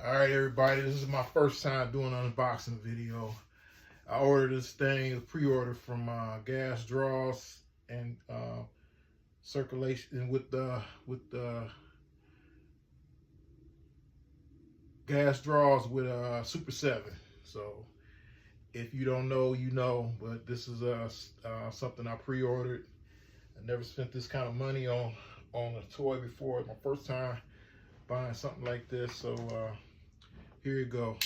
All right, everybody, this is my first time doing an unboxing video. I ordered this thing, pre-order from Gas Draws and Circulation with the Gas Draws with Super 7. So if you don't know, you know, but this is something I pre-ordered. I never spent this kind of money on a toy before. It's my first time buying something like this. So here you go.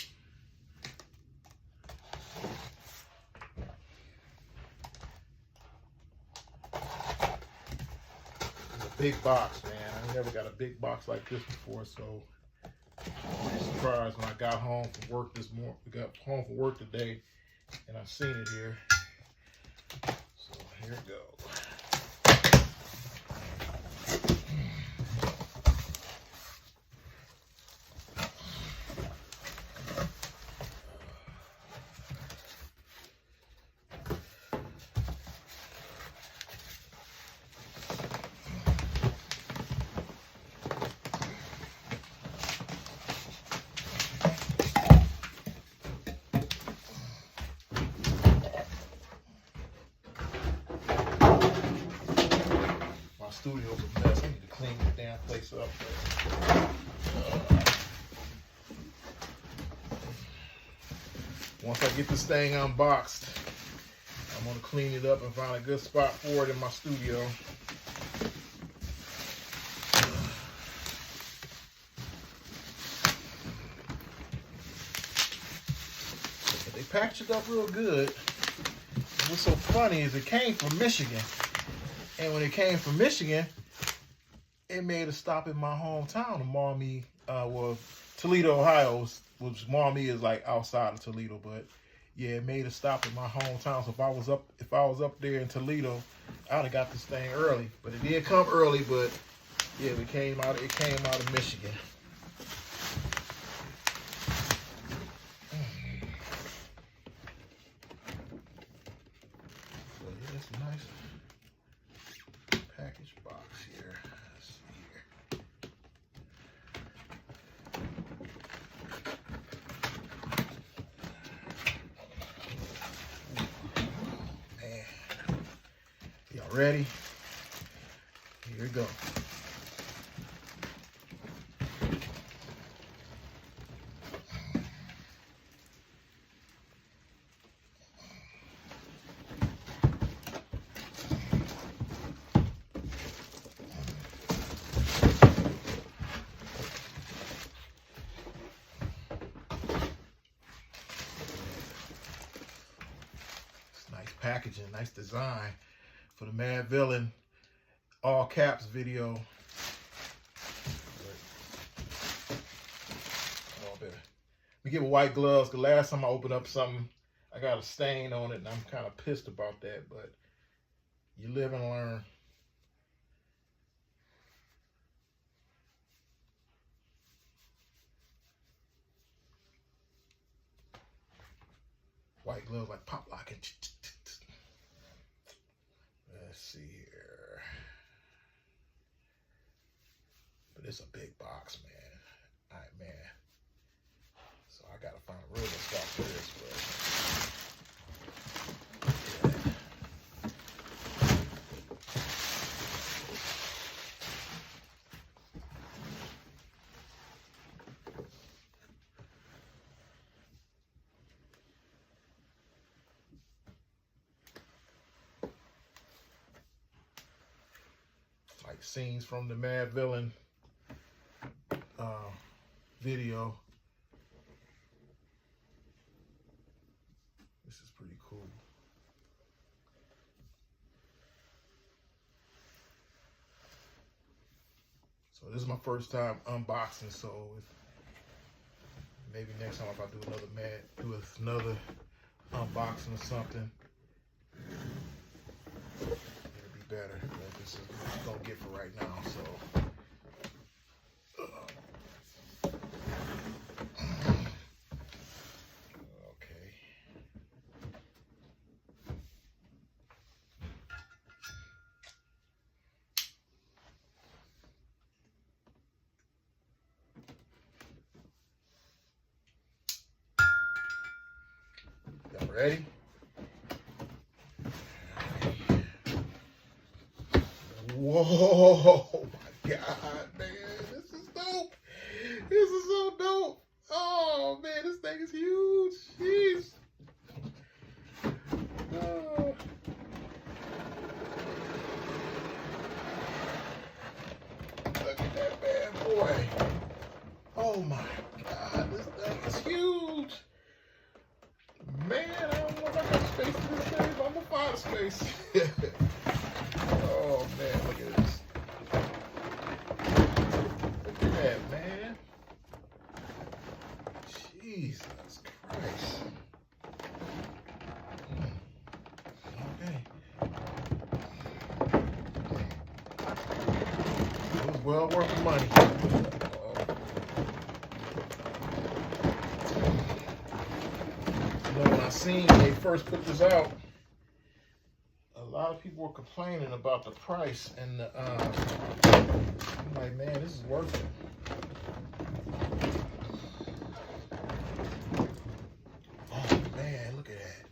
Big box, man. I never got a big box like this before, so I was surprised when I got home from work this morning. We got home from work today, and I seen it here. So here it goes. My studio's a mess. I need to clean this damn place up. Once I get this thing unboxed, I'm gonna clean it up and find a good spot for it in my studio. But they packaged it up real good. And what's so funny is it came from Michigan. And when it came from Michigan, it made a stop in my hometown of Maumee, Toledo, Ohio, which Maumee is like outside of Toledo, but yeah, it made a stop in my hometown. So if I was up there in Toledo, I'd have got this thing early. But it did come early, but yeah, it came out of Michigan. So yeah, it's a nice package box here. Let's see here. Man, y'all ready? Here we go. Nice packaging, nice design for the Madvillain all caps video. Oh, better. We give white gloves. The last time I opened up something, I got a stain on it, and I'm kind of pissed about that. But you live and learn. White gloves like pop locking. Let's see here. But it's a big box, man. All right, man. So I gotta find a real spot for this, like scenes from the Madvillain video. This is pretty cool. So this is my first time unboxing, so maybe next time if I do another unboxing or something, it'll be better. But this is what I'm gonna get for right now. So okay. Ready? Whoa, my God, man. This is dope. This is so dope. Oh, man, this thing is huge. Jeez. Oh. Look at that bad boy. Oh, my God, this thing is huge. Man, I don't know if I got space for this thing, but I'm going to find a space. Oh, man, look at this. Look at that, man. Jesus Christ. Okay. It was well worth the money. You know, when I seen they first put this out, a lot of people were complaining about the price, and I'm like, man, this is worth it. Oh man, look at that.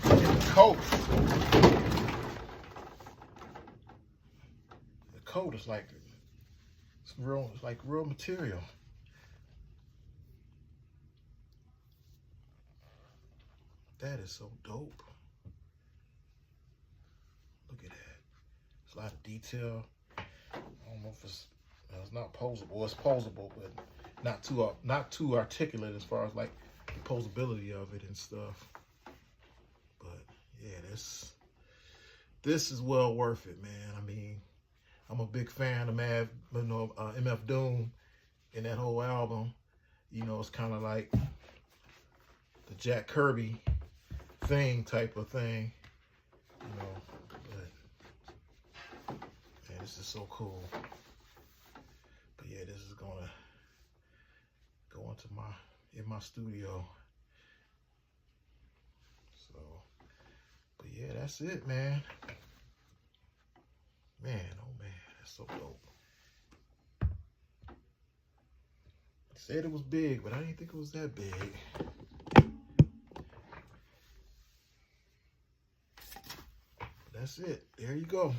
The coat. The coat is like it's like real material. That is so dope. Look at that. There's a lot of detail. I don't know if it's not posable. It's posable, but not too articulate as far as like the posability of it and stuff. But yeah, this is well worth it, man. I mean, I'm a big fan of MF Doom and that whole album. You know, it's kind of like the Jack Kirby thing type of thing, you know, but man, this is so cool. But yeah, this is gonna go into my studio. So, but yeah, that's it, man. Man, oh man, that's so dope. I said it was big, but I didn't think it was that big. That's it. There you go.